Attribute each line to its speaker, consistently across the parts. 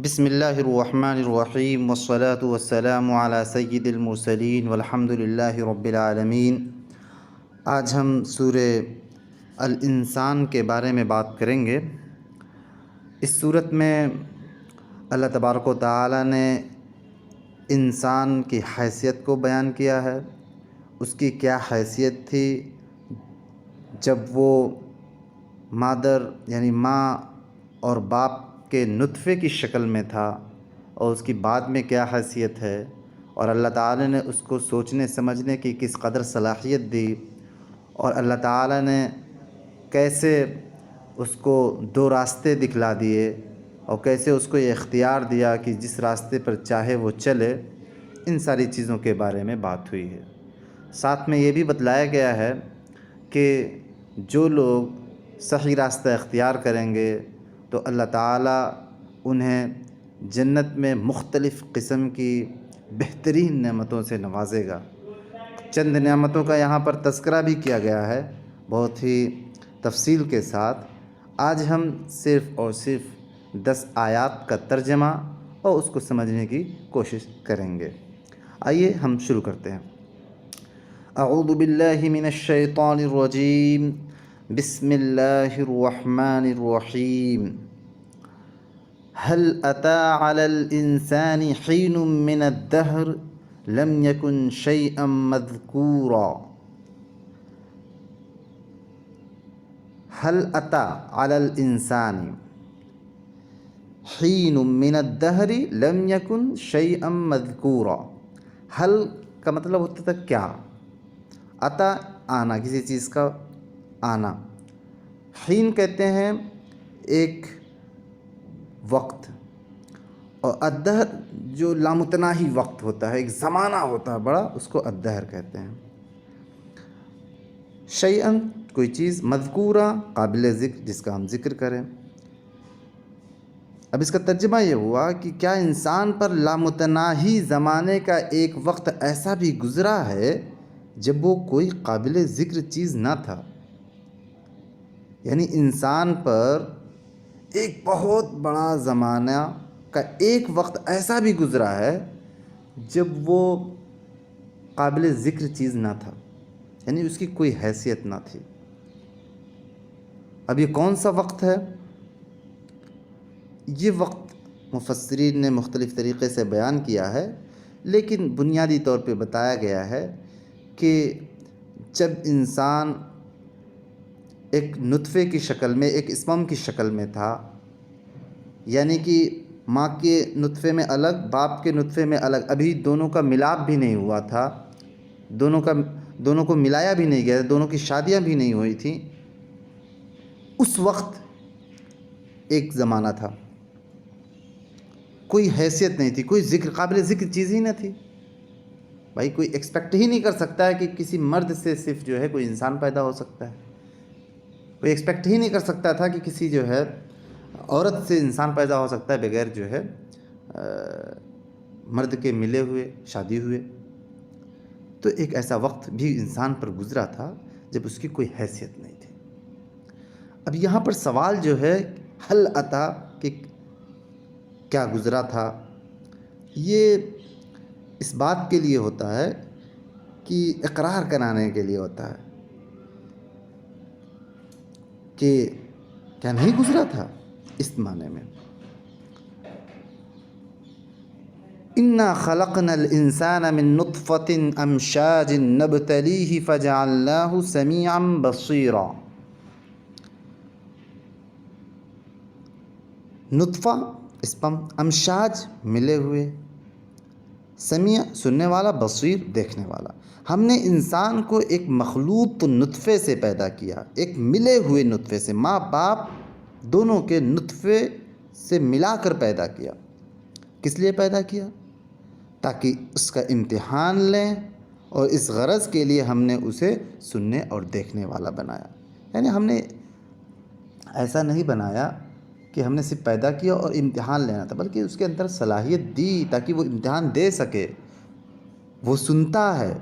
Speaker 1: بسم اللہ الرحمن الرحیم والصلاة والسلام علی سید المرسلین والحمد للہ رب العالمین۔ آج ہم سورہ الانسان کے بارے میں بات کریں گے۔ اس صورت میں اللہ تبارک و تعالی نے انسان کی حیثیت کو بیان کیا ہے، اس کی کیا حیثیت تھی جب وہ مادر یعنی ماں اور باپ کے نطفے کی شکل میں تھا، اور اس کی بعد میں کیا حیثیت ہے، اور اللہ تعالی نے اس کو سوچنے سمجھنے کی کس قدر صلاحیت دی، اور اللہ تعالی نے کیسے اس کو دو راستے دکھلا دیے اور کیسے اس کو یہ اختیار دیا کہ جس راستے پر چاہے وہ چلے۔ ان ساری چیزوں کے بارے میں بات ہوئی ہے۔ ساتھ میں یہ بھی بتلایا گیا ہے کہ جو لوگ صحیح راستہ اختیار کریں گے تو اللہ تعالیٰ انہیں جنت میں مختلف قسم کی بہترین نعمتوں سے نوازے گا۔ چند نعمتوں کا یہاں پر تذکرہ بھی کیا گیا ہے بہت ہی تفصیل کے ساتھ۔ آج ہم صرف اور صرف 10 آیات کا ترجمہ اور اس کو سمجھنے کی کوشش کریں گے۔ آئیے ہم شروع کرتے ہیں۔ اعوذ باللہ من الشیطان الرجیم، بسم اللہ الرحمن الرحیم۔ هل أتى على الإنسان حين من الدهر لم يكن شيئا مذكورا۔ هل أتى على الإنسان حين من الدهر لم يكن شيئا مذكورا۔ هل کا مطلب ہوتا تھا کیا، عطا آنا، کسی چیز کا آنا۔ حین کہتے ہیں ایک وقت، اور الدہر جو لامتناہی وقت ہوتا ہے، ایک زمانہ ہوتا ہے بڑا، اس کو الدہر کہتے ہیں۔ شیئن کوئی چیز، مذکورہ قابل ذکر جس کا ہم ذکر کریں۔ اب اس کا ترجمہ یہ ہوا کہ کیا انسان پر لامتناہی زمانے کا ایک وقت ایسا بھی گزرا ہے جب وہ کوئی قابل ذکر چیز نہ تھا، یعنی انسان پر ایک بہت بڑا زمانہ کا ایک وقت ایسا بھی گزرا ہے جب وہ قابل ذکر چیز نہ تھا، یعنی اس کی کوئی حیثیت نہ تھی۔ اب یہ کون سا وقت ہے؟ یہ وقت مفسرین نے مختلف طریقے سے بیان کیا ہے، لیکن بنیادی طور پہ بتایا گیا ہے کہ جب انسان ایک نطفے کی شکل میں، ایک اسپرم کی شکل میں تھا، یعنی کہ ماں کے نطفے میں الگ، باپ کے نطفے میں الگ، ابھی دونوں کا ملاپ بھی نہیں ہوا تھا، دونوں کو ملایا بھی نہیں گیا، دونوں کی شادیاں بھی نہیں ہوئی تھیں، اس وقت ایک زمانہ تھا، کوئی حیثیت نہیں تھی، کوئی ذکر، قابل ذکر چیز ہی نہ تھی۔ بھائی کوئی ایکسپیکٹ ہی نہیں کر سکتا ہے کہ کسی مرد سے صرف جو ہے کوئی انسان پیدا ہو سکتا ہے، کوئی ایکسپیکٹ ہی نہیں کر سکتا تھا کہ کسی جو ہے عورت سے انسان پیدا ہو سکتا ہے بغیر جو ہے مرد کے ملے ہوئے، شادی ہوئے۔ تو ایک ایسا وقت بھی انسان پر گزرا تھا جب اس کی کوئی حیثیت نہیں تھی۔ اب یہاں پر سوال جو ہے حل عطا کہ کیا گزرا تھا، یہ اس بات کے لیے ہوتا ہے کہ اقرار کرانے کے لیے ہوتا ہے کہ کیا نہیں گزرا تھا، اس معنی میں۔ انا خلقنا الانسان من نطفۃ امشاج نبتلیہ فجعلناہ سمیعا بصیرا۔ نطفہ اسپم، امشاج ملے ہوئے، سمیع سننے والا، بصیر دیکھنے والا۔ ہم نے انسان کو ایک مخلوط نطفے سے پیدا کیا، ایک ملے ہوئے نطفے سے، ماں باپ دونوں کے نطفے سے ملا کر پیدا کیا۔ کس لیے پیدا کیا؟ تاکہ اس کا امتحان لیں، اور اس غرض کے لیے ہم نے اسے سننے اور دیکھنے والا بنایا۔ یعنی ہم نے ایسا نہیں بنایا کہ ہم نے صرف پیدا کیا اور امتحان لینا تھا، بلکہ اس کے اندر صلاحیت دی تاکہ وہ امتحان دے سکے۔ وہ سنتا ہے،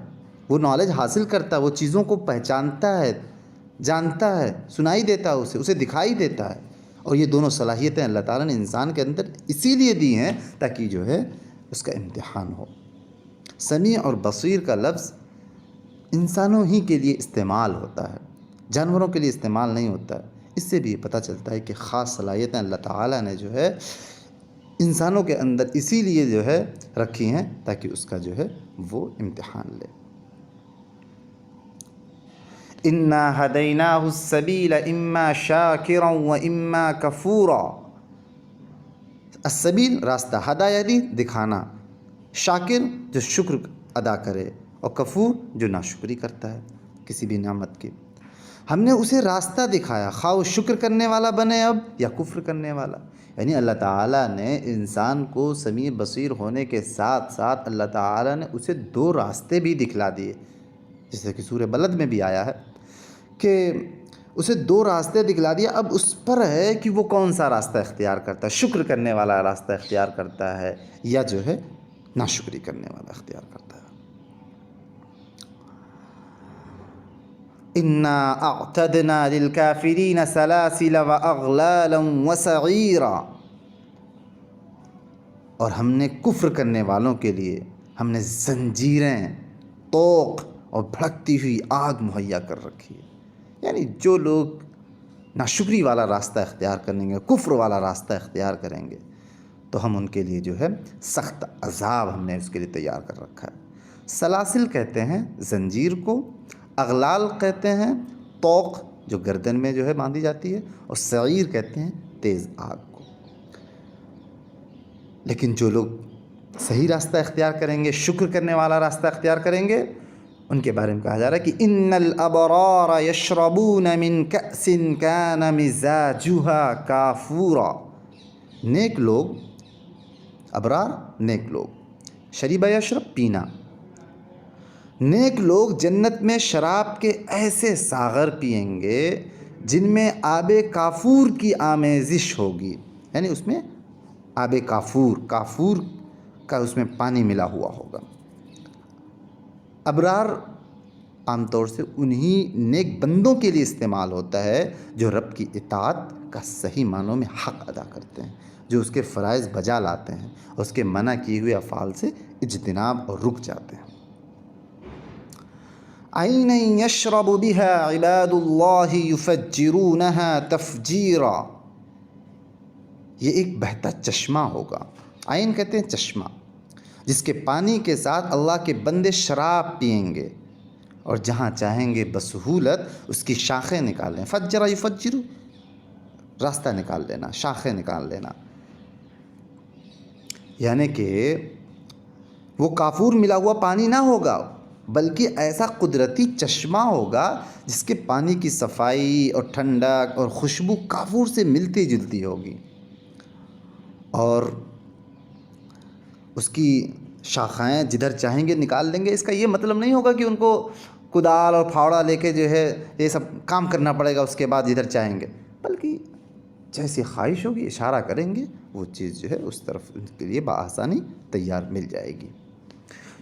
Speaker 1: وہ نالج حاصل کرتا ہے، وہ چیزوں کو پہچانتا ہے، جانتا ہے، سنائی دیتا ہے، اسے دکھائی دیتا ہے، اور یہ دونوں صلاحیتیں اللہ تعالیٰ نے انسان کے اندر اسی لیے دی ہیں تاکہ جو ہے اس کا امتحان ہو۔ سمیع اور بصیر کا لفظ انسانوں ہی کے لیے استعمال ہوتا ہے، جانوروں کے لیے استعمال نہیں ہوتا ہے۔ اس سے بھی یہ پتہ چلتا ہے کہ خاص صلاحیتیں اللہ تعالیٰ نے جو ہے انسانوں کے اندر اسی لیے جو ہے رکھی ہیں تاکہ اس کا جو ہے وہ امتحان لے۔ اِنَّا هَدَيْنَاهُ السَّبِيلَ إِمَّا شَاكِرًا وَإِمَّا كَفُورًا۔ السبیل راستہ، ہدا یعنی دکھانا، شاکر جو شکر ادا کرے، اور کفور جو ناشکری کرتا ہے کسی بھی نعمت کی۔ ہم نے اسے راستہ دکھایا، خواہ وہ شکر کرنے والا بنے اب یا کفر کرنے والا۔ یعنی اللہ تعالیٰ نے انسان کو سمیع بصیر ہونے کے ساتھ ساتھ اللہ تعالیٰ نے اسے دو راستے بھی دکھلا دیے، جیسے کہ سورہ بلد میں بھی آیا ہے کہ اسے دو راستے دکھلا دیا، اب اس پر ہے کہ وہ کون سا راستہ اختیار کرتا ہے، شکر کرنے والا راستہ اختیار کرتا ہے یا جو ہے ناشکری کرنے والا اختیار کرتا ہے۔ اِنَّا أَعْتَدْنَا لِلْكَافِرِينَ سَلَاسِلَ وَأَغْلَالًا وَسَعِيرًا۔ اور ہم نے کفر کرنے والوں کے لیے ہم نے زنجیریں، طوق اور بھڑکتی ہوئی آگ مہیا کر رکھی ہے۔ یعنی جو لوگ ناشکری والا راستہ اختیار کریں گے، کفر والا راستہ اختیار کریں گے، تو ہم ان کے لیے جو ہے سخت عذاب ہم نے اس کے لیے تیار کر رکھا ہے۔ سلاسل کہتے ہیں زنجیر کو، اغلال کہتے ہیں طوق جو گردن میں جو ہے باندھی جاتی ہے، اور سعیر کہتے ہیں تیز آگ کو۔ لیکن جو لوگ صحیح راستہ اختیار کریں گے، شکر کرنے والا راستہ اختیار کریں گے، ان کے بارے میں کہا جا رہا ہے کہ ان الابرار یشربون من کأس کان مزاجها کافورا۔ نیک لوگ، ابرار نیک لوگ، شریب یشرب پینا، نیک لوگ جنت میں شراب کے ایسے ساغر پئیں گے جن میں آب کافور کی آمیزش ہوگی، یعنی اس میں آب کافور، کافور کا اس میں پانی ملا ہوا ہوگا۔ ابرار عام طور سے انہی نیک بندوں کے لیے استعمال ہوتا ہے جو رب کی اطاعت کا صحیح معنوں میں حق ادا کرتے ہیں، جو اس کے فرائض بجا لاتے ہیں اور اس کے منع کیے ہوئے افعال سے اجتناب اور رک جاتے ہیں۔ عینا یشرب بها عباد اللہ یفجرونها تفجیرا۔ یہ ایک بہتا چشمہ ہوگا، عین کہتے ہیں چشمہ، جس کے پانی کے ساتھ اللہ کے بندے شراب پئیں گے اور جہاں چاہیں گے بسہولت اس کی شاخیں نکال لیں۔ فجر یفجر، راستہ نکال لینا، شاخیں نکال لینا، یعنی کہ وہ کافور ملا ہوا پانی نہ ہوگا بلکہ ایسا قدرتی چشمہ ہوگا جس کے پانی کی صفائی اور ٹھنڈک اور خوشبو کافور سے ملتی جلتی ہوگی، اور اس کی شاخائیں جدھر چاہیں گے نکال لیں گے۔ اس کا یہ مطلب نہیں ہوگا کہ ان کو کدال اور پھاوڑا لے کے جو ہے یہ سب کام کرنا پڑے گا اس کے بعد جدھر چاہیں گے، بلکہ جیسی خواہش ہوگی اشارہ کریں گے وہ چیز جو ہے اس طرف ان کے لیے بآسانی تیار مل جائے گی۔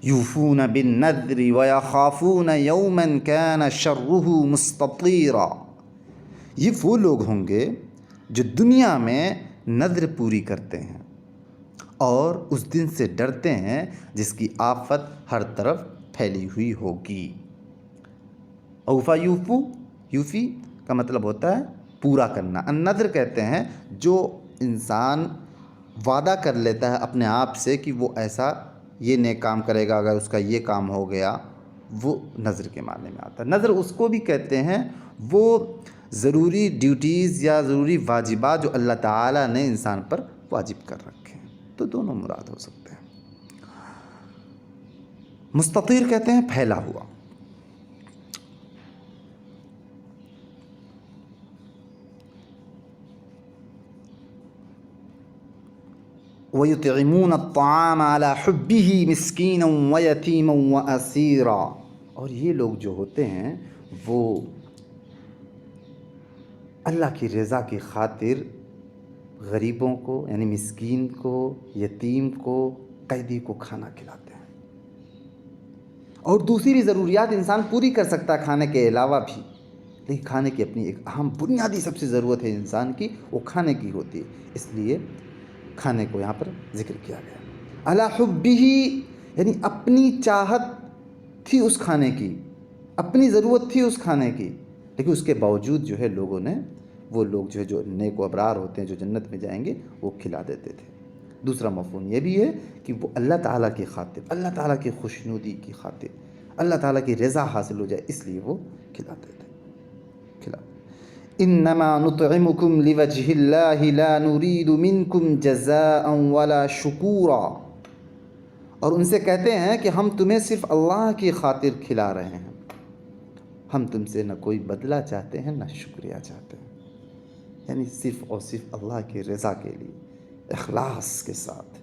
Speaker 1: یوفون بالنذر ویخافون یوما کان شرہ مستطیرا۔ یہ وہ لوگ ہوں گے جو دنیا میں نذر پوری کرتے ہیں اور اس دن سے ڈرتے ہیں جس کی آفت ہر طرف پھیلی ہوئی ہوگی۔ اوفا یوفو، یوفی کا مطلب ہوتا ہے پورا کرنا۔ النذر کہتے ہیں جو انسان وعدہ کر لیتا ہے اپنے آپ سے کہ وہ ایسا یہ نیک کام کرے گا، اگر اس کا یہ کام ہو گیا، وہ نذر کے معنی میں آتا ہے۔ نذر اس کو بھی کہتے ہیں وہ ضروری ڈیوٹیز یا ضروری واجبات جو اللہ تعالیٰ نے انسان پر واجب کر رکھے ہیں، تو دونوں مراد ہو سکتے ہیں۔ مستطیر کہتے ہیں پھیلا ہوا۔ وَيُطْعِمُونَ الطَّعَامَ عَلَى حُبِّهِ مِسْكِينًا وَيَتِيمًا وَأَسِيرًا۔ اور یہ لوگ جو ہوتے ہیں وہ اللہ کی رضا کی خاطر غریبوں کو، یعنی مسکین کو، یتیم کو، قیدی کو کھانا کھلاتے ہیں، اور دوسری بھی ضروریات انسان پوری کر سکتا ہے کھانے کے علاوہ بھی، لیکن کھانے کی اپنی ایک اہم بنیادی سب سے ضرورت ہے انسان کی، وہ کھانے کی ہوتی ہے، اس لیے کھانے کو یہاں پر ذکر کیا گیا۔ علی حبہ، یعنی اپنی چاہت تھی اس کھانے کی، اپنی ضرورت تھی اس کھانے کی، لیکن اس کے باوجود جو ہے لوگوں نے، وہ لوگ جو ہے جو نیک و ابرار ہوتے ہیں، جو جنت میں جائیں گے، وہ کھلا دیتے تھے۔ دوسرا مفہوم یہ بھی ہے کہ وہ اللہ تعالیٰ کی خاطر، اللہ تعالیٰ کی خوشنودی کی خاطر، اللہ تعالیٰ کی رضا حاصل ہو جائے، اس لیے وہ کھلاتے تھے۔ انما نطعمکم لوجہ اللہ لا نرید منکم جزاء ولا شکورا، اور ان سے کہتے ہیں کہ ہم تمہیں صرف اللہ کی خاطر کھلا رہے ہیں، ہم تم سے نہ کوئی بدلہ چاہتے ہیں نہ شکریہ چاہتے ہیں، یعنی صرف اور صرف اللہ کی رضا کے لیے اخلاص کے ساتھ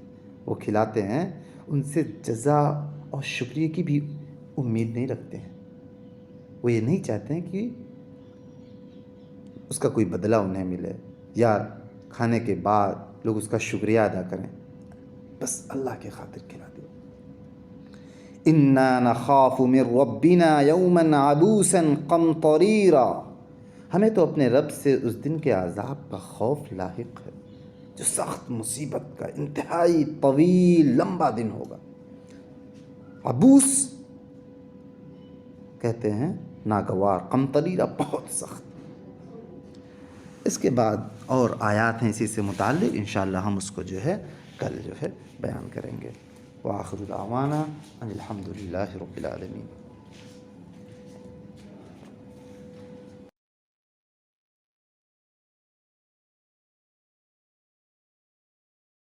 Speaker 1: وہ کھلاتے ہیں، ان سے جزا اور شکریہ کی بھی امید نہیں رکھتے ہیں، وہ یہ نہیں چاہتے ہیں کہ اس کا کوئی بدلہ انہیں ملے یا کھانے کے بعد لوگ اس کا شکریہ ادا کریں، بس اللہ کی خاطر کھلا دیں۔ انا نخاف من ربنا یوما عبوسا قمطریرا، ہمیں تو اپنے رب سے اس دن کے عذاب کا خوف لاحق ہے جو سخت مصیبت کا انتہائی طویل لمبا دن ہوگا۔ عبوس کہتے ہیں ناگوار، قمطریرا بہت سخت۔ اس کے بعد اور آیات ہیں اسی سے متعلق، انشاءاللہ ہم اس کو جو ہے کل جو ہے بیان کریں گے۔ وآخر دعوانا ان الحمد للہ رب العالمین۔